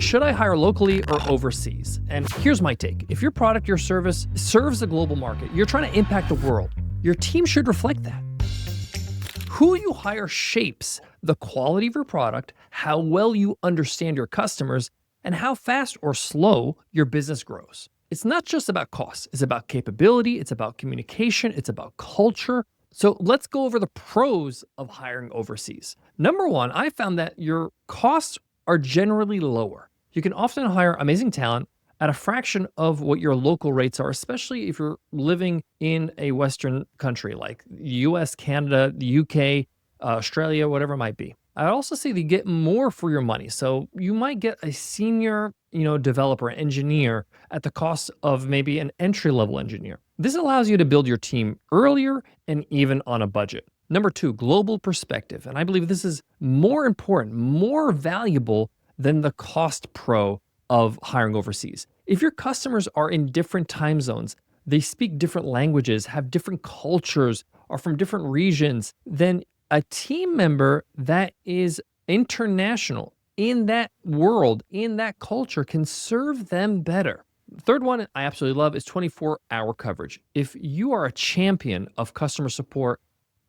Should I hire locally or overseas? And here's my take. If your product or service serves a global market, you're trying to impact the world, your team should reflect that. Who you hire shapes the quality of your product, how well you understand your customers, and how fast or slow your business grows. It's not just about cost, it's about capability, it's about communication, it's about culture. So let's go over the pros of hiring overseas. Number one, I found that your costs are generally lower. You can often hire amazing talent at a fraction of what your local rates are, especially if you're living in a Western country like US, Canada, the UK, Australia, whatever it might be. I also say that you get more for your money. So you might get a senior, developer, engineer at the cost of maybe an entry-level engineer. This allows you to build your team earlier and even on a budget. Number two, global perspective. And I believe this is more important, more valuable than the cost pro of hiring overseas. If your customers are in different time zones, they speak different languages, have different cultures, are from different regions, then a team member that is international in that world, in that culture, can serve them better. Third one I absolutely love is 24-hour coverage. If you are a champion of customer support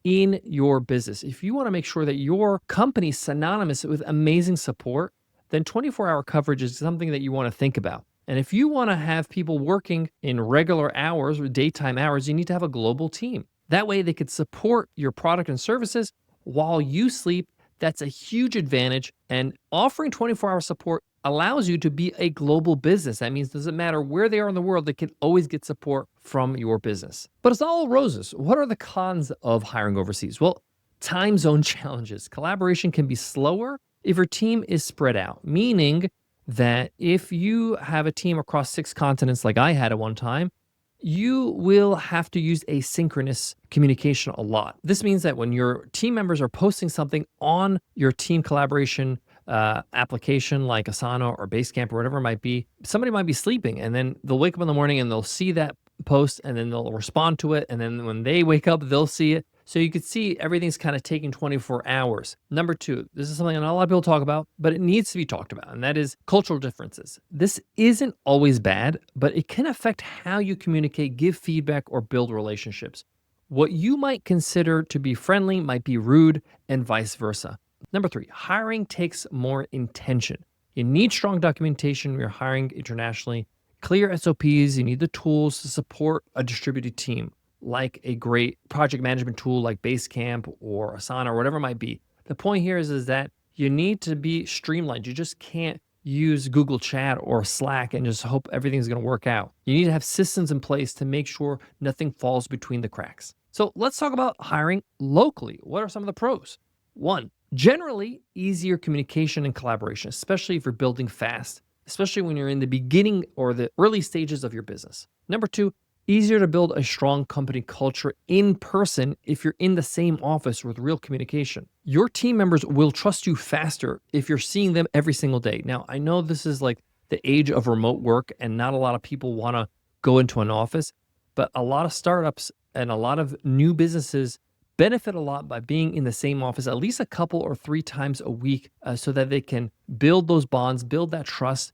in your business, if you want to make sure that your company is synonymous with amazing support, then 24-hour coverage is something that you want to think about. And if you want to have people working in regular hours or daytime hours, you need to have a global team. That way they could support your product and services while you sleep. That's a huge advantage. And offering 24-hour support allows you to be a global business. That means it doesn't matter where they are in the world, they can always get support from your business. But it's not all roses. What are the cons of hiring overseas? Well, time zone challenges. Collaboration can be slower if your team is spread out, meaning that if you have a team across 6 continents like I had at one time, you will have to use asynchronous communication a lot. This means that when your team members are posting something on your team collaboration application like Asana or Basecamp or whatever it might be, somebody might be sleeping and then they'll wake up in the morning and they'll see that post and then they'll respond to it. And then when they wake up, they'll see it. So you could see everything's kind of taking 24 hours. Number two, this is something not a lot of people talk about, but it needs to be talked about, and that is cultural differences. This isn't always bad, but it can affect how you communicate, give feedback, or build relationships. What you might consider to be friendly might be rude, and vice versa. Number three, hiring takes more intention. You need strong documentation when you're hiring internationally, clear SOPs, you need the tools to support a distributed team, like a great project management tool like Basecamp or Asana or whatever it might be. The point here is that you need to be streamlined. You just can't use Google Chat or Slack and just hope everything's going to work out. You need to have systems in place to make sure nothing falls between the cracks. So let's talk about hiring locally. What are some of the pros? One, generally easier communication and collaboration, especially if you're building fast, especially when you're in the beginning or the early stages of your business. Number two, easier to build a strong company culture in person if you're in the same office with real communication. Your team members will trust you faster if you're seeing them every single day. Now, I know this is like the age of remote work and not a lot of people want to go into an office, but a lot of startups and a lot of new businesses benefit a lot by being in the same office at least a couple or 3 times a week so that they can build those bonds, build that trust,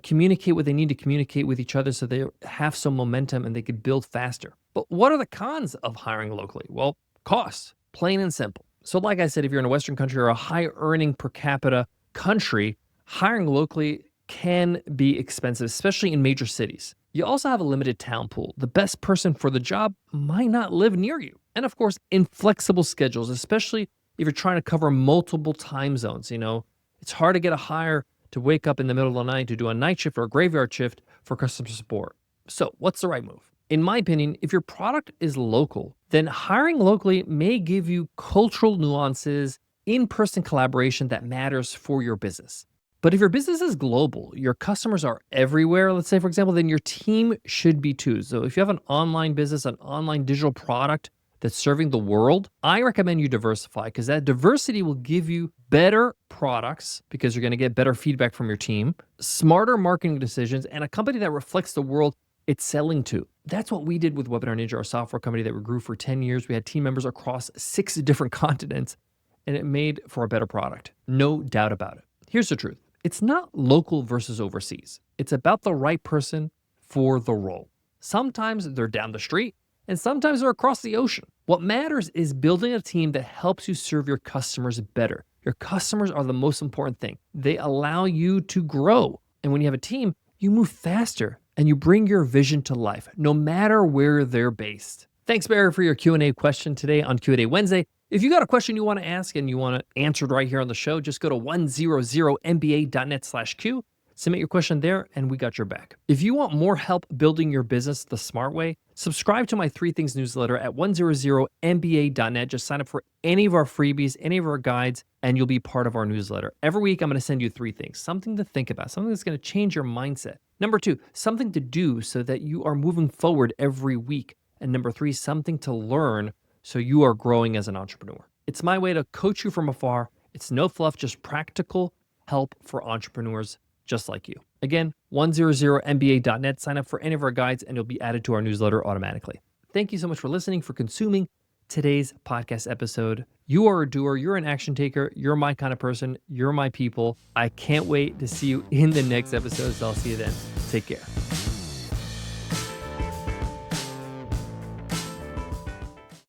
communicate what they need to communicate with each other so they have some momentum and they could build faster. But what are the cons of hiring locally? Well, cost, plain and simple. So like I said, if you're in a Western country or a high earning per capita country, hiring locally can be expensive, especially in major cities. You also have a limited talent pool. The best person for the job might not live near you. And of course, inflexible schedules, especially if you're trying to cover multiple time zones. It's hard to get a hire to wake up in the middle of the night to do a night shift or a graveyard shift for customer support. So what's the right move? In my opinion, if your product is local, then hiring locally may give you cultural nuances, in-person collaboration that matters for your business. But if your business is global, your customers are everywhere, let's say, for example, then your team should be too. So if you have an online business, an online digital product that's serving the world, I recommend you diversify because that diversity will give you better products because you're going to get better feedback from your team, smarter marketing decisions, and a company that reflects the world it's selling to. That's what we did with Webinar Ninja, our software company that we grew for 10 years. We had team members across 6 different continents, and it made for a better product. No doubt about it. Here's the truth. It's not local versus overseas. It's about the right person for the role. Sometimes they're down the street, and sometimes they're across the ocean. What matters is building a team that helps you serve your customers better. Your customers are the most important thing. They allow you to grow. And when you have a team, you move faster and you bring your vision to life, no matter where they're based. Thanks, Barry, for your Q&A question today on Q&A Wednesday. If you got a question you want to ask and you want it answered right here on the show, just go to 100mba.net/Q. Submit your question there, and we got your back. If you want more help building your business the smart way, subscribe to my 3 Things newsletter at 100mba.net. Just sign up for any of our freebies, any of our guides, and you'll be part of our newsletter. Every week, I'm going to send you 3 things, something to think about, something that's going to change your mindset. Number 2, something to do so that you are moving forward every week. And number 3, something to learn so you are growing as an entrepreneur. It's my way to coach you from afar. It's no fluff, just practical help for entrepreneurs just like you. Again, 100mba.net. Sign up for any of our guides and you'll be added to our newsletter automatically. Thank you so much for listening, for consuming today's podcast episode. You are a doer. You're an action taker. You're my kind of person. You're my people. I can't wait to see you in the next episode. So I'll see you then. Take care.